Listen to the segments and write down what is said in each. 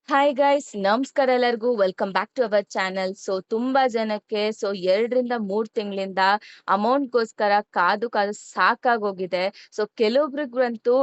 Hi guys ನಮಸ್ಕಾರ ಎಲ್ಲರಿಗೂ welcome back to our channel. ತುಂಬಾ ಜನಕ್ಕೆ 2ರಿಂದ 3 ತಿಂಗಳಿಂದ ಅಮೌಂಟ್ಗೋಸ್ಕರ ಕಾದು ಕಾದು ಸಾಕಾಗೋಗಿದೆ. ಕೆಲವೊಬ್ರಿಗಂತೂ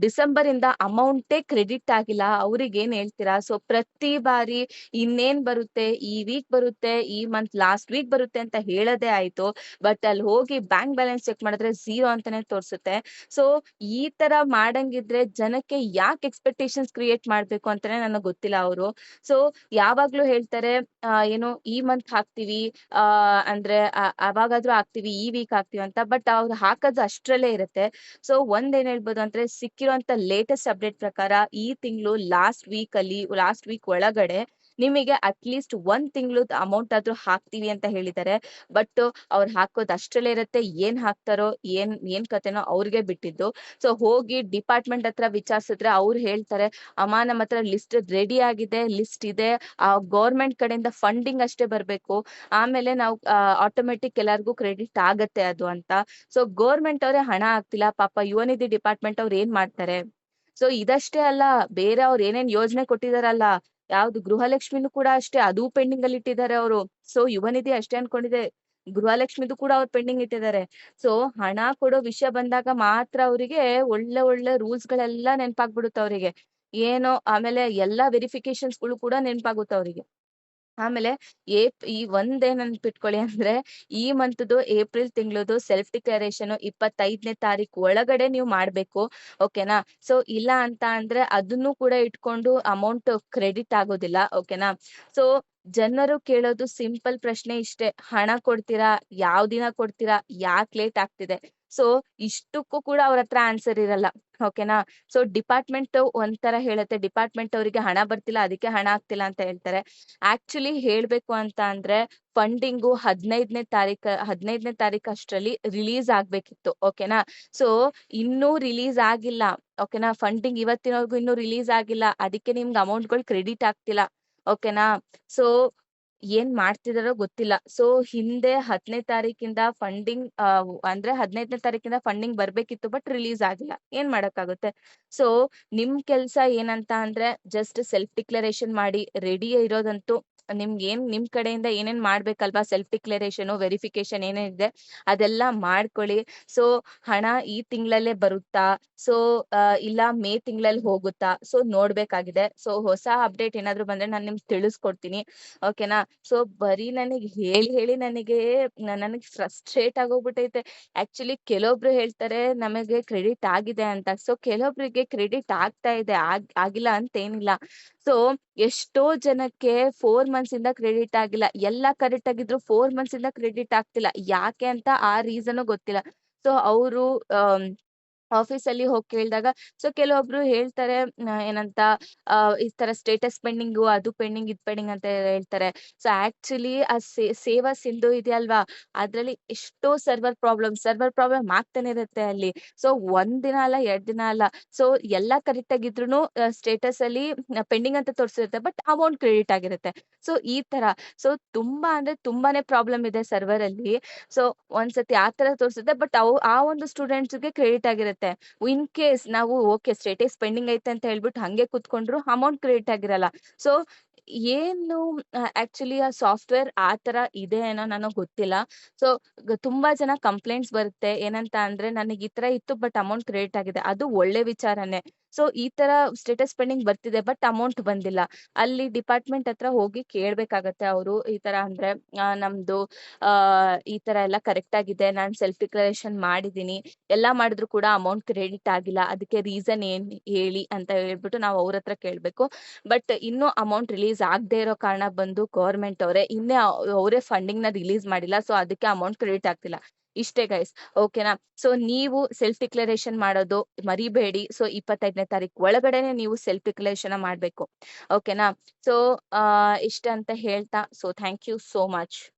ಡಿಸೆಂಬರ್ ಇಂದ ಅಮೌಂಟೇ ಕ್ರೆಡಿಟ್ ಆಗಿಲ್ಲ. ಅವ್ರಿಗೆ ಏನ್ ಹೇಳ್ತೀರಾ? ಪ್ರತಿ ಬಾರಿ ಇನ್ನೇನ್ ಬರುತ್ತೆ, ಈ ವೀಕ್ ಬರುತ್ತೆ, ಈ ಮಂತ್ ಲಾಸ್ಟ್ ವೀಕ್ ಬರುತ್ತೆ ಅಂತ ಹೇಳೋದೇ ಆಯ್ತು. ಬಟ್ ಅಲ್ಲಿ ಹೋಗಿ ಬ್ಯಾಂಕ್ ಬ್ಯಾಲೆನ್ಸ್ ಚೆಕ್ ಮಾಡಿದ್ರೆ ಝೀರೋ ಅಂತಾನೆ ತೋರಿಸುತ್ತೆ. ಸೊ ಈ ತರ ಮಾಡಂಗಿದ್ರೆ ಜನಕ್ಕೆ ಯಾಕೆ ಎಕ್ಸ್ಪೆಕ್ಟೇಷನ್ಸ್ ಕ್ರಿಯೇಟ್ ಮಾಡ್ಬೇಕು ಅಂತಾನೆ ನನಗೆ ಗೊತ್ತಿಲ್ಲ ಅವರು. ಸೊ ಯಾವಾಗ್ಲೂ ಹೇಳ್ತಾರೆ ಏನು ಈ ಮಂತ್ ಹಾಕ್ತಿವಿ, ಅಂದ್ರೆ ಅವಾಗಾದ್ರೂ ಹಾಕ್ತಿವಿ, ಈ ವೀಕ್ ಹಾಕ್ತಿವಿ ಅಂತ. ಬಟ್ ಅವ್ರು ಹಾಕೋದು ಅಷ್ಟ್ರಲ್ಲೇ ಇರುತ್ತೆ. ಒಂದ್ ಏನ್ ಹೇಳ್ಬೋದು ಅಂದ್ರೆ ಸಿಕ್ಕಿರುವಂತ ಲೇಟೆಸ್ಟ್ ಅಪ್ಡೇಟ್ ಪ್ರಕಾರ ಈ ತಿಂಗಳು ಲಾಸ್ಟ್ ವೀಕ್ ಒಳಗಡೆ ನಿಮಗೆ ಅಟ್ಲೀಸ್ಟ್ 1 ತಿಂಗಳದ್ ಅಮೌಂಟ್ ಆದ್ರೂ ಹಾಕ್ತಿವಿ ಅಂತ ಹೇಳಿದ್ದಾರೆ. ಬಟ್ ಅವ್ರು ಹಾಕೋದು ಅಷ್ಟ್ರಲ್ಲೇ ಇರುತ್ತೆ. ಏನ್ ಹಾಕ್ತಾರೋ ಏನ್ ಏನ್ ಕತೆನೋ ಅವ್ರಿಗೆ ಬಿಟ್ಟಿದ್ದು. ಹೋಗಿ ಡಿಪಾರ್ಟ್ಮೆಂಟ್ ಹತ್ರ ವಿಚಾರಿಸಿದ್ರೆ ಅವ್ರು ಹೇಳ್ತಾರೆ, ಅಮ್ಮ ನಮ್ಮ ಹತ್ರ ಲಿಸ್ಟ್ ರೆಡಿ ಆಗಿದೆ, ಲಿಸ್ಟ್ ಇದೆ. ಗೌರ್ಮೆಂಟ್ ಕಡೆಯಿಂದ ಫಂಡಿಂಗ್ ಅಷ್ಟೇ ಬರ್ಬೇಕು. ಆಮೇಲೆ ನಾವು ಆಟೋಮೆಟಿಕ್ ಎಲ್ಲಾರ್ಗೂ ಕ್ರೆಡಿಟ್ ಆಗತ್ತೆ ಅದು ಅಂತ. ಗೌರ್ಮೆಂಟ್ ಅವರೇ ಹಣ ಹಾಕ್ತಿಲ್ಲ. ಪಾಪ ಯುವ ನಿಧಿ ಡಿಪಾರ್ಟ್ಮೆಂಟ್ ಅವ್ರು ಏನ್ ಮಾಡ್ತಾರೆ? ಇದಷ್ಟೇ ಅಲ್ಲ, ಬೇರೆ ಅವ್ರು ಏನೇನ್ ಯೋಜನೆ ಕೊಟ್ಟಿದಾರಲ್ಲ, ಯಾವ್ದು ಗೃಹಲಕ್ಷ್ಮಿನೂ ಕೂಡ ಅಷ್ಟೇ, ಅದು ಪೆಂಡಿಂಗ್ ಅಲ್ಲಿ ಇಟ್ಟಿದ್ದಾರೆ ಅವರು. ಯುವ ನಿಧಿ ಅಷ್ಟೇ ಅನ್ಕೊಂಡಿದೆ, ಗೃಹಲಕ್ಷ್ಮಿದು ಕೂಡ ಅವ್ರು ಪೆಂಡಿಂಗ್ ಇಟ್ಟಿದ್ದಾರೆ. ಸೊ ಹಣ ಕೊಡೋ ವಿಷಯ ಬಂದಾಗ ಮಾತ್ರ ಅವರಿಗೆ ಒಳ್ಳೆ ಒಳ್ಳೆ ರೂಲ್ಸ್ ಗಳೆಲ್ಲ ನೆನಪಾಗ್ಬಿಡುತ್ತೆ ಅವರಿಗೆ. ಏನೋ ಆಮೇಲೆ ಎಲ್ಲಾ ವೆರಿಫಿಕೇಶನ್ಸ್‌ಗಳು ಕೂಡ ನೆನಪಾಗುತ್ತೆ ಅವರಿಗೆ. ಆಮೇಲೆ ಈ ಒಂದೇ ನೆನ್ಪಿಟ್ಕೊಳ್ಳಿ ಅಂದ್ರೆ ಈ ಮಂತ್‌ದು ಏಪ್ರಿಲ್ ತಿಂಗಳದು ಸೆಲ್ಫ್ ಡಿಕ್ಲರೇಷನ್ 25ನೇ ತಾರೀಕು ಒಳಗಡೆ ನೀವು ಮಾಡ್ಬೇಕು. ಓಕೆನಾ? ಇಲ್ಲ ಅಂತ ಅಂದ್ರೆ ಅದನ್ನು ಕೂಡ ಇಟ್ಕೊಂಡು ಅಮೌಂಟ್ ಕ್ರೆಡಿಟ್ ಆಗೋದಿಲ್ಲ. ಓಕೆನಾ? ಸೊ ಜನರು ಕೇಳೋದು ಸಿಂಪಲ್ ಪ್ರಶ್ನೆ ಇಷ್ಟೇ. ಹಣ ಕೊಡ್ತೀರಾ? ಯಾವ ದಿನ ಕೊಡ್ತೀರಾ? ಯಾಕ್ ಲೇಟ್ ಆಗ್ತಿದೆ? ಸೊ ಇಷ್ಟಕ್ಕೂ ಕೂಡ ಅವ್ರ ಹತ್ರ ಆನ್ಸರ್ ಇರಲ್ಲ. ಓಕೆನಾ? ಡಿಪಾರ್ಟ್ಮೆಂಟ್ ಒಂಥರ ಹೇಳುತ್ತೆ. ಡಿಪಾರ್ಟ್ಮೆಂಟ್ ಅವರಿಗೆ ಹಣ ಬರ್ತಿಲ್ಲ, ಅದಕ್ಕೆ ಹಣ ಆಗ್ತಿಲ್ಲ ಅಂತ ಹೇಳ್ತಾರೆ. ಆಕ್ಚುಲಿ ಹೇಳ್ಬೇಕು ಅಂತ ಅಂದ್ರೆ ಫಂಡಿಂಗು 15ನೇ ತಾರೀಕು ಅಷ್ಟ್ರಲ್ಲಿ ರಿಲೀಸ್ ಆಗ್ಬೇಕಿತ್ತು. ಓಕೆನಾ? ಸೊ ಇನ್ನೂ ರಿಲೀಸ್ ಆಗಿಲ್ಲ. ಓಕೆನಾ? ಫಂಡಿಂಗ್ ಇವತ್ತಿನವರೆಗೂ ಇನ್ನೂ ರಿಲೀಸ್ ಆಗಿಲ್ಲ. ಅದಕ್ಕೆ ನಿಮ್ಗೆ ಅಮೌಂಟ್‌ಗಳು ಕ್ರೆಡಿಟ್ ಆಗ್ತಿಲ್ಲ. ಓಕೆನಾ? ಸೊ ಏನ್ ಮಾಡ್ತಿದಾರೋ ಗೊತ್ತಿಲ್ಲ. ಹಿಂದೆ 10ನೇ ತಾರೀಕಿಂದ ಫಂಡಿಂಗ್ ಅಂದ್ರೆ 15ನೇ ತಾರೀಕಿಂದ ಫಂಡಿಂಗ್ ಬರ್ಬೇಕಿತ್ತು. ಬಟ್ ರಿಲೀಸ್ ಆಗಿಲ್ಲ. ಏನ್ ಮಾಡಕ್ಕಾಗುತ್ತೆ? ಸೊ ನಿಮ್ ಕೆಲ್ಸ ಏನಂತ ಅಂದ್ರೆ ಜಸ್ಟ್ ಸೆಲ್ಫ್ ಡಿಕ್ಲರೇಷನ್ ಮಾಡಿ. ರೆಡಿ ಇರೋದಂತೂ ನಿಮ್ ಕಡೆಯಿಂದ ಏನೇನ್ ಮಾಡ್ಬೇಕಲ್ವಾ, ಸೆಲ್ಫ್ ಡಿಕ್ಲರೇಷನ್, ವೆರಿಫಿಕೇಶನ್ ಏನೇನಿದೆ ಅದೆಲ್ಲ ಮಾಡ್ಕೊಳ್ಳಿ. ಸೊ ಹಣ ಈ ತಿಂಗಳಲ್ಲೇ ಬರುತ್ತಾ? ಸೊ ಇಲ್ಲ ಮೇ ತಿಂಗಳಲ್ಲಿ ಹೋಗುತ್ತಾ? ನೋಡ್ಬೇಕಾಗಿದೆ. ಹೊಸ ಅಪ್ಡೇಟ್ ಏನಾದ್ರು ಬಂದ್ರೆ ನಾನು ನಿಮ್ಗೆ ತಿಳಿಸ್ಕೊಡ್ತೀನಿ. ಓಕೆನಾ? ಬರೀ ನನಗ್ ಹೇಳಿ ಹೇಳಿ ನನಗ್ ಫ್ರಸ್ಟ್ರೇಟ್ ಆಗೋಗ್ಬಿಟ್ಟೈತೆ. ಆಕ್ಚುಲಿ ಕೆಲವೊಬ್ರು ಹೇಳ್ತಾರೆ ನಮಗೆ ಕ್ರೆಡಿಟ್ ಆಗಿದೆ ಅಂತ. ಕೆಲವೊಬ್ರಿಗೆ ಕ್ರೆಡಿಟ್ ಆಗ್ತಾ ಇದೆ, ಆಗಿಲ್ಲ ಅಂತೇನಿಲ್ಲ. ಸೊ ಎಷ್ಟೋ ಜನಕ್ಕೆ 4 ಮಂತ್ಸ್ ಇಂದ ಕ್ರೆಡಿಟ್ ಆಗಿಲ್ಲ. ಎಲ್ಲ ಕರೆಕ್ಟ್ ಆಗಿದ್ರು 4 ಮಂತ್ಸ್ ಇಂದ ಕ್ರೆಡಿಟ್ ಆಗ್ತಿಲ್ಲ. ಯಾಕೆ ಅಂತ ಆ ರೀಸನ್ ಗೊತ್ತಿಲ್ಲ. ಅವರು ಆಫೀಸಲ್ಲಿ ಹೋಗಿ ಕೇಳಿದಾಗ ಕೆಲವೊಬ್ರು ಹೇಳ್ತಾರೆ, ಏನಂತ ಈ ತರ ಸ್ಟೇಟಸ್ ಪೆಂಡಿಂಗು, ಅದು ಪೆಂಡಿಂಗ್, ಇದು ಪೆಂಡಿಂಗ್ ಅಂತ ಹೇಳ್ತಾರೆ. ಆಕ್ಚುಲಿ ಆ ಸೇವಾ ಸಿಂಧು ಇದೆಯಲ್ವಾ, ಅದ್ರಲ್ಲಿ ಎಷ್ಟೋ ಸರ್ವರ್ ಪ್ರಾಬ್ಲಮ್ ಆಗ್ತಾನೆ ಇರುತ್ತೆ ಅಲ್ಲಿ. ಸೊ ದಿನ ಅಲ್ಲ, 2 ದಿನ ಅಲ್ಲ. ಸೊ ಎಲ್ಲಾ ಕರೆಕ್ಟ್ ಆಗಿದ್ರೂನು ಸ್ಟೇಟಸ್ ಅಲ್ಲಿ ಪೆಂಡಿಂಗ್ ಅಂತ ತೋರಿಸಿರುತ್ತೆ. ಬಟ್ ಅಮೌಂಟ್ ಕ್ರೆಡಿಟ್ ಆಗಿರುತ್ತೆ. ಈ ತರ ಸೊ ತುಂಬಾ ಅಂದ್ರೆ ತುಂಬಾನೇ ಪ್ರಾಬ್ಲಮ್ ಇದೆ ಸರ್ವರ್ ಅಲ್ಲಿ. ಸೊ ಒಂದ್ಸತಿ ಆ ತರ ತೋರಿಸುತ್ತೆ. ಬಟ್ ಆ ಒಂದು ಸ್ಟೂಡೆಂಟ್ಸ್‌ಗೆ ಕ್ರೆಡಿಟ್ ಆಗಿರುತ್ತೆ. ಇನ್ ಕೇಸ್ ನಾವು ಓಕೆ ಸ್ಟೇಟಸ್ ಪೆಂಡಿಂಗ್ ಐತೆ ಅಂತ ಹೇಳ್ಬಿಟ್ಟು ಹಂಗೆ ಕೂತ್ಕೊಂಡ್ರು ಅಮೌಂಟ್ ಕ್ರೆಡಿಟ್ ಆಗಿರಲ್ಲ. ಸೊ ಏನು ಆಕ್ಚುಲಿ ಆ ಸಾಫ್ಟ್‌ವೇರ್ ಆ ತರ ಇದೆ ಏನೋ ನನಗ್ ಗೊತ್ತಿಲ್ಲ. ಸೊ ತುಂಬಾ ಜನ ಕಂಪ್ಲೇಂಟ್ಸ್ ಬರುತ್ತೆ. ಏನಂತ ಅಂದ್ರೆ ನನಗ್ ಈ ತರ ಇತ್ತು ಬಟ್ ಅಮೌಂಟ್ ಕ್ರೆಡಿಟ್ ಆಗಿದೆ. ಅದು ಒಳ್ಳೆ ವಿಚಾರನೇ. ಈ ತರ ಸ್ಟೇಟಸ್ ಪೆಂಡಿಂಗ್ ಬರ್ತಿದೆ ಬಟ್ ಅಮೌಂಟ್ ಬಂದಿಲ್ಲ. ಅಲ್ಲಿ ಡಿಪಾರ್ಟ್ಮೆಂಟ್ ಹತ್ರ ಹೋಗಿ ಕೇಳ್ಬೇಕಾಗತ್ತೆ ಅವರು. ಈ ತರ ಅಂದ್ರೆ ನಮ್ದು ಈ ತರ ಎಲ್ಲ ಕರೆಕ್ಟ್ ಆಗಿದೆ. ನಾನ್ ಸೆಲ್ಫ್ ಡಿಕ್ಲರೇಷನ್ ಮಾಡಿದೀನಿ. ಎಲ್ಲಾ ಮಾಡಿದ್ರು ಕೂಡ ಅಮೌಂಟ್ ಕ್ರೆಡಿಟ್ ಆಗಿಲ್ಲ. ಅದಕ್ಕೆ ರೀಸನ್ ಏನ್ ಹೇಳಿ ಅಂತ ಹೇಳ್ಬಿಟ್ಟು ನಾವು ಅವ್ರ ಹತ್ರ ಕೇಳ್ಬೇಕು. ಬಟ್ ಇನ್ನೂ ಅಮೌಂಟ್ ರಿಲೀಸ್ ಆಗದೆ ಇರೋ ಕಾರಣ ಬಂದು ಗೌರ್ಮೆಂಟ್ ಅವರೇ ಇನ್ನೇ ಅವರೇ ಫಂಡಿಂಗ್‌ನ ರಿಲೀಸ್ ಮಾಡಿಲ್ಲ. ಅದಕ್ಕೆ ಅಮೌಂಟ್ ಕ್ರೆಡಿಟ್ ಆಗ್ತಿಲ್ಲ. ಇಷ್ಟೇ ಗೈಸ್. ಓಕೆನಾ? ನೀವು ಸೆಲ್ಫ್ ಡಿಕ್ಲರೇಷನ್ ಮಾಡೋದು ಮರಿಬೇಡಿ. 25ನೇ ತಾರೀಕು ಒಳಗಡೆನೆ ನೀವು ಸೆಲ್ಫ್ ಡಿಕ್ಲರೇಷನ್ ಮಾಡ್ಬೇಕು. ಓಕೆನಾ? ಸೊ ಇಷ್ಟ ಅಂತ ಹೇಳ್ತಾ ಥ್ಯಾಂಕ್ ಯು ಸೋ ಮಚ್.